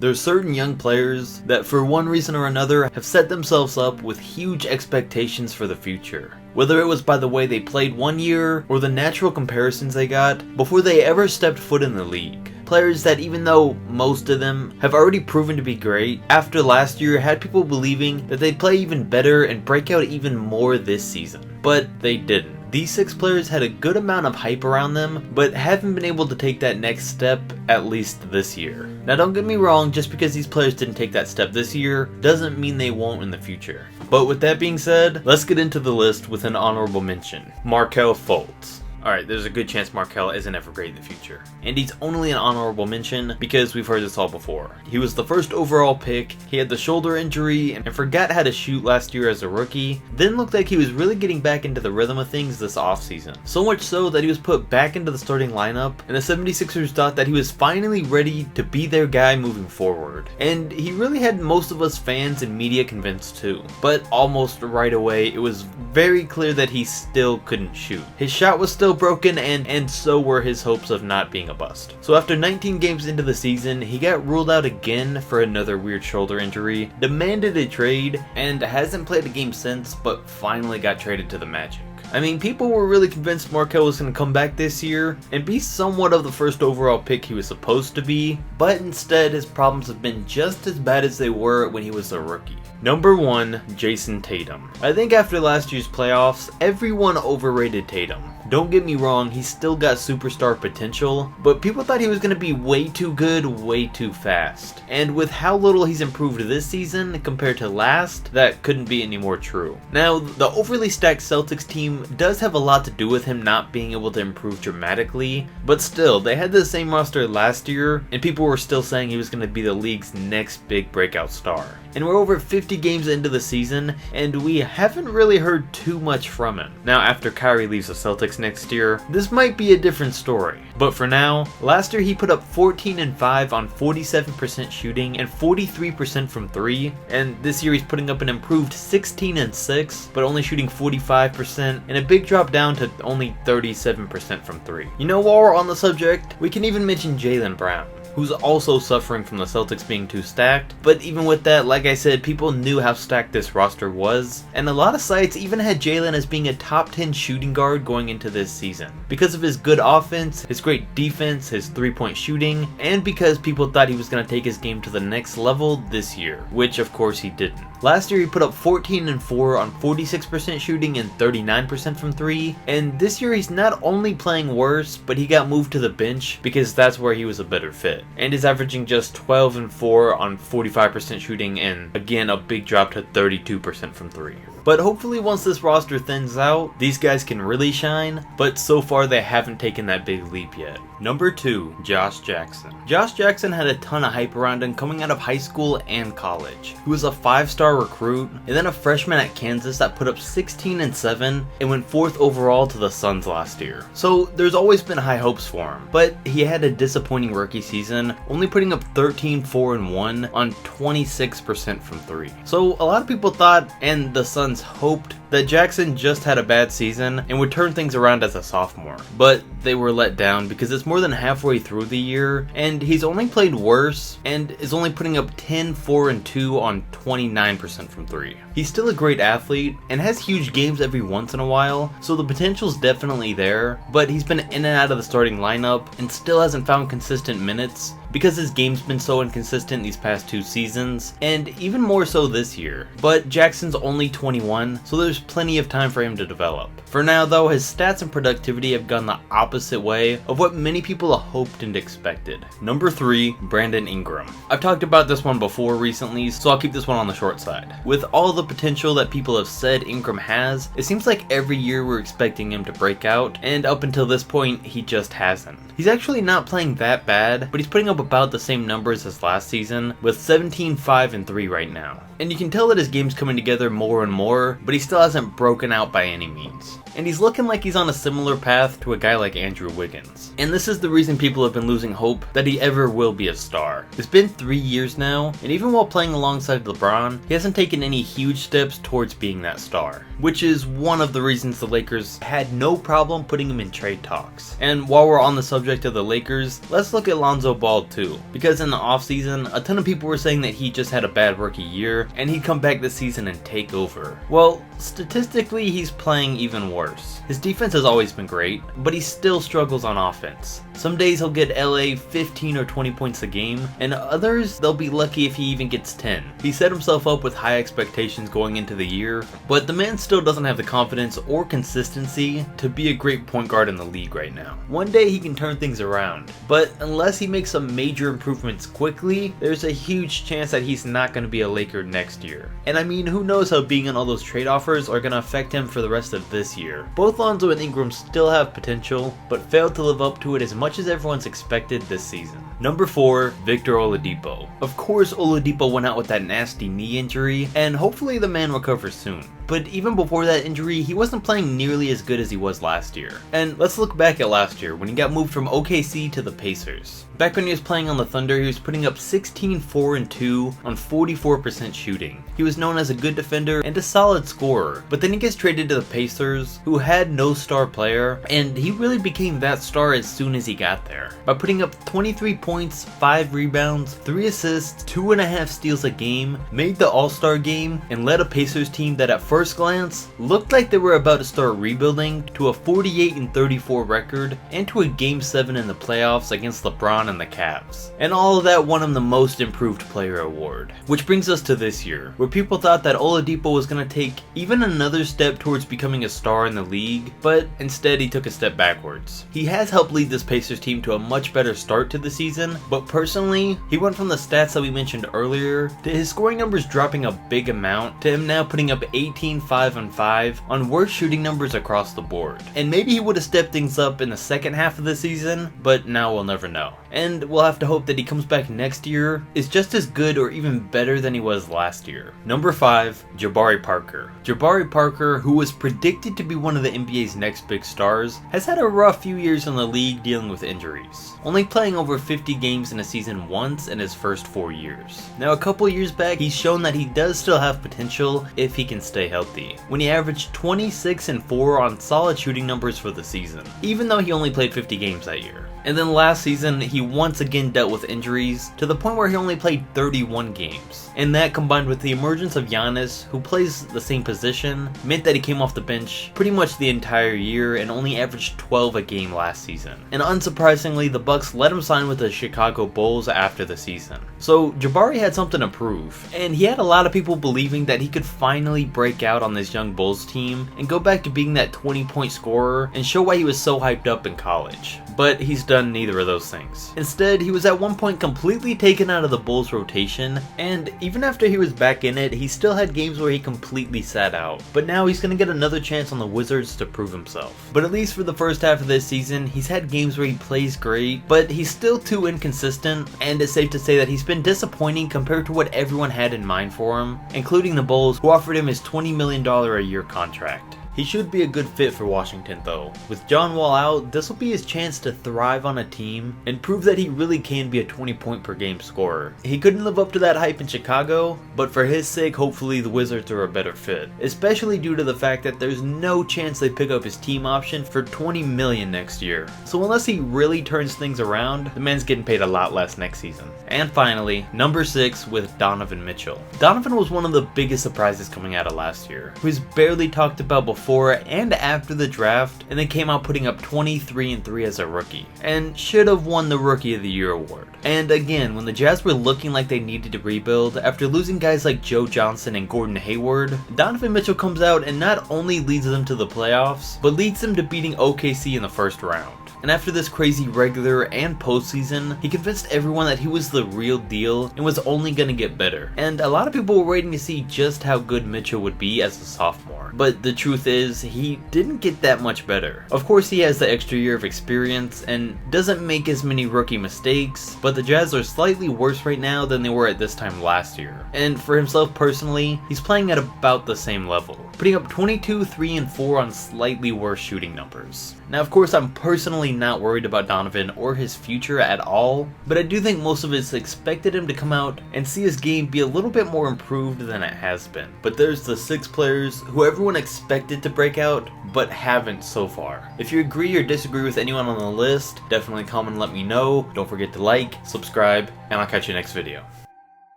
There's certain young players that for one reason or another have set themselves up with huge expectations for the future. Whether it was by the way they played one year or the natural comparisons they got before they ever stepped foot in the league. Players that, even though most of them have already proven to be great, after last year had people believing that they'd play even better and break out even more this season. But they didn't. These 6 players had a good amount of hype around them, but haven't been able to take that next step, at least this year. Now don't get me wrong, just because these players didn't take that step this year, doesn't mean they won't in the future. But with that being said, let's get into the list with an honorable mention. Markelle Fultz. Alright, there's a good chance Markelle isn't ever great in the future. And he's only an honorable mention because we've heard this all before. He was the first overall pick, he had the shoulder injury, and forgot how to shoot last year as a rookie, then looked like he was really getting back into the rhythm of things this offseason. So much so that he was put back into the starting lineup, and the 76ers thought that he was finally ready to be their guy moving forward. And he really had most of us fans and media convinced too. But almost right away, it was very clear that he still couldn't shoot. His shot was still broken, and so were his hopes of not being a bust. So after 19 games into the season, he got ruled out again for another weird shoulder injury, demanded a trade, and hasn't played a game since, but finally got traded to the Magic. I mean, people were really convinced Markelle was going to come back this year and be somewhat of the first overall pick he was supposed to be, but instead his problems have been just as bad as they were when he was a rookie. Number 1, Jason Tatum. I think after last year's playoffs, everyone overrated Tatum. Don't get me wrong, he's still got superstar potential, but people thought he was going to be way too good, way too fast. And with how little he's improved this season compared to last, that couldn't be any more true. Now, the overly stacked Celtics team does have a lot to do with him not being able to improve dramatically, but still, they had the same roster last year, and people were still saying he was going to be the league's next big breakout star. And we're over 50 games into the season, and we haven't really heard too much from him. Now, after Kyrie leaves the Celtics next year, this might be a different story. But for now, last year he put up 14 and 5 on 47% shooting and 43% from 3, and this year he's putting up an improved 16 and 6, but only shooting 45%, and a big drop down to only 37% from 3. You know, while we're on the subject, we can even mention Jaylen Brown, who's also suffering from the Celtics being too stacked, but even with that, like I said, people knew how stacked this roster was, and a lot of sites even had Jaylen as being a top 10 shooting guard going into this season, because of his good offense, his great defense, his 3-point shooting, and because people thought he was going to take his game to the next level this year, which of course he didn't. Last year he put up 14 and 4 on 46% shooting and 39% from 3, and this year he's not only playing worse, but he got moved to the bench because that's where he was a better fit, and is averaging just 12 and 4 on 45% shooting and again a big drop to 32% from 3. But hopefully once this roster thins out, these guys can really shine, but so far they haven't taken that big leap yet. Number 2, Josh Jackson. Josh Jackson had a ton of hype around him coming out of high school and college. He was a 5-star recruit, and then a freshman at Kansas that put up 16 and 7 and went 4th overall to the Suns last year. So there's always been high hopes for him, but he had a disappointing rookie season, only putting up 13, 4 and 1 on 26% from 3. So a lot of people thought, and the Suns hoped, that Jackson just had a bad season and would turn things around as a sophomore. But they were let down because it's more than halfway through the year, and he's only played worse and is only putting up 10, 4 and 2 on 29% from 3. He's still a great athlete and has huge games every once in a while, so the potential's definitely there, but he's been in and out of the starting lineup and still hasn't found consistent minutes because his game's been so inconsistent these past 2 seasons, and even more so this year. But Jackson's only 21, so there's plenty of time for him to develop. For now though, his stats and productivity have gone the opposite way of what many people hoped and expected. Number 3, Brandon Ingram. I've talked about this one before recently, so I'll keep this one on the short side. With all the potential that people have said Ingram has, it seems like every year we're expecting him to break out, and up until this point, he just hasn't. He's actually not playing that bad, but he's putting up about the same numbers as last season, with 17, 5 and 3 right now. And you can tell that his game's coming together more and more, but he still hasn't broken out by any means. And he's looking like he's on a similar path to a guy like Andrew Wiggins. And this is the reason people have been losing hope that he ever will be a star. It's been 3 years now, and even while playing alongside LeBron, he hasn't taken any huge steps towards being that star. which is one of the reasons the Lakers had no problem putting him in trade talks. And while we're on the subject of the Lakers, let's look at Lonzo Ball too, because in the offseason, a ton of people were saying that he just had a bad rookie year and he'd come back this season and take over. Well, statistically, he's playing even worse. His defense has always been great, but he still struggles on offense. Some days he'll get LA 15 or 20 points a game, and others they'll be lucky if he even gets 10. He set himself up with high expectations going into the year, but the man still doesn't have the confidence or consistency to be a great point guard in the league right now. One day he can turn things around, but unless he makes some major improvements quickly, there's a huge chance that he's not going to be a Laker next year. And I mean, who knows how being on all those trade offers are going to affect him for the rest of this year. Both Lonzo and Ingram still have potential, but failed to live up to it as much as everyone's expected this season. Number 4, Victor Oladipo. Of course, Oladipo went out with that nasty knee injury, and hopefully the man recovers soon. But even before that injury, he wasn't playing nearly as good as he was last year. And let's look back at last year when he got moved from OKC to the Pacers. Back when he was playing on the Thunder, he was putting up 16, 4, and 2 on 44% shooting. He was known as a good defender and a solid scorer, but then he gets traded to the Pacers, who had no star player, and he really became that star as soon as he got there. By putting up 23 points, 5 rebounds, 3 assists, 2.5 steals a game, made the All-Star game, and led a Pacers team that at first glance looked like they were about to start rebuilding to a 48-34 record and to a Game 7 in the playoffs against LeBron and the Cavs. And all of that won him the Most Improved Player award. Which brings us to this year, where people thought that Oladipo was going to take even another step towards becoming a star in the league, but instead he took a step backwards. He has helped lead this Pacers team to a much better start to the season, but personally, he went from the stats that we mentioned earlier to his scoring numbers dropping a big amount to him now putting up 18, 5, and 5 on worse shooting numbers across the board. And maybe he would have stepped things up in the second half of the season, but now we'll never know. And we'll have to hope that he comes back next year is just as good or even better than he was last year. Number 5, Jabari Parker. Jabari Parker, who was predicted to be one of the NBA's next big stars, has had a rough few years in the league dealing with injuries, only playing over 50 games in a season once in his first 4 years. Now a couple years back, he's shown that he does still have potential if he can stay healthy, when he averaged 26 and 4 on solid shooting numbers for the season, even though he only played 50 games that year. And then last season, he once again dealt with injuries to the point where he only played 31 games. And that, combined with the emergence of Giannis, who plays the same position, meant that he came off the bench pretty much the entire year and only averaged 12 a game last season. And unsurprisingly, the Bucks let him sign with the Chicago Bulls after the season. So Jabari had something to prove, and he had a lot of people believing that he could finally break out on this young Bulls team and go back to being that 20-point scorer and show why he was so hyped up in college. But he's done neither of those things. Instead, he was at one point completely taken out of the Bulls rotation, and even after he was back in it, he still had games where he completely sat out. But now he's going to get another chance on the Wizards to prove himself. But at least for the first half of this season, he's had games where he plays great, but he's still too inconsistent, and it's safe to say that he's been disappointing compared to what everyone had in mind for him, including the Bulls, who offered him his $20 million a year contract. He should be a good fit for Washington though. With John Wall out, this will be his chance to thrive on a team and prove that he really can be a 20-point per game scorer. He couldn't live up to that hype in Chicago, but for his sake, hopefully the Wizards are a better fit. Especially due to the fact that there's no chance they pick up his team option for $20 million next year. So unless he really turns things around, the man's getting paid a lot less next season. And finally, number 6 with Donovan Mitchell. Donovan was one of the biggest surprises coming out of last year, who was barely talked about before and after the draft, and then came out putting up 23 and 3 as a rookie, and should have won the Rookie of the Year award. And again, when the Jazz were looking like they needed to rebuild, after losing guys like Joe Johnson and Gordon Hayward, Donovan Mitchell comes out and not only leads them to the playoffs, but leads them to beating OKC in the first round. And after this crazy regular and postseason, he convinced everyone that he was the real deal and was only going to get better. And a lot of people were waiting to see just how good Mitchell would be as a sophomore. But the truth is, he didn't get that much better. Of course, he has the extra year of experience and doesn't make as many rookie mistakes, but but the Jazz are slightly worse right now than they were at this time last year. And for himself personally, he's playing at about the same level, putting up 22, 3, and 4 on slightly worse shooting numbers. Now of course I'm personally not worried about Donovan or his future at all, but I do think most of us expected him to come out and see his game be a little bit more improved than it has been. But there's the 6 players who everyone expected to break out, but haven't so far. If you agree or disagree with anyone on the list, definitely comment and let me know. Don't forget to like, subscribe, and I'll catch you next video.